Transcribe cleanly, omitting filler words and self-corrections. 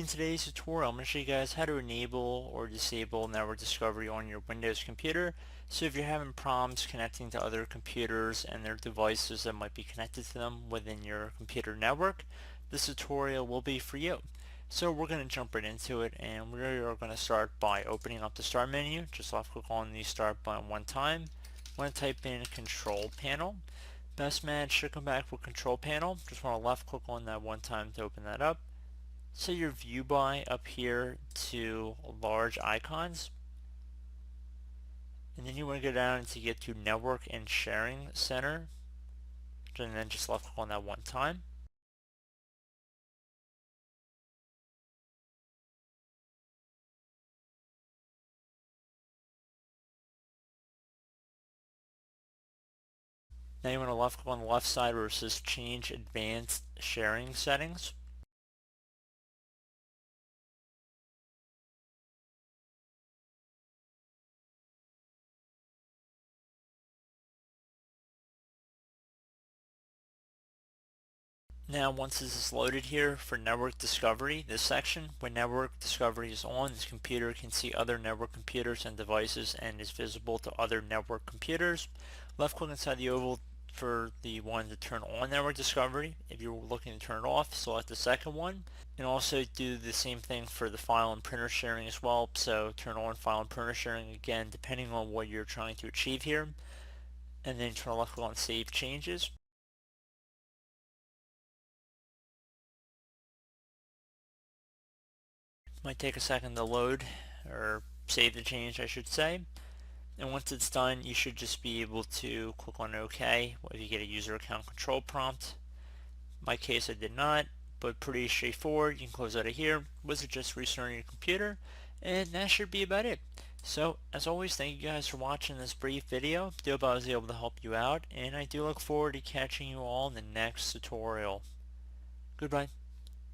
In today's tutorial, I'm going to show you guys how to enable or disable network discovery on your Windows computer. So if you're having problems connecting to other computers and their devices that might be connected to them within your computer network, this tutorial will be for you. So we're going to jump right into it, and we are going to start by opening up the Start menu. Just left click on the Start button one time. I'm going to type in Control Panel. Best match should come back with Control Panel. Just want to left click on that one time to open that up. Set your view by up here to large icons, and then you want to go down to get to Network and Sharing Center, and then just left click on that one time. Now you want to left click on the left side where it says Change Advanced Sharing Settings. Now once this is loaded here for network discovery, this section, when network discovery is on, this computer can see other network computers and devices and is visible to other network computers. Left click inside the oval for the one to turn on network discovery. If you're looking to turn it off, select the second one. And also do the same thing for the file and printer sharing as well. So turn on file and printer sharing again depending on what you're trying to achieve here. And then turn left click on Save Changes. Might take a second to load, or save the change I should say. And once it's done, you should just be able to click on OK if you get a user account control prompt. In my case I did not, but pretty straightforward. You can close out of here. Was it just restarting your computer? And that should be about it. So as always, thank you guys for watching this brief video. I do hope I was able to help you out, and I do look forward to catching you all in the next tutorial. Goodbye.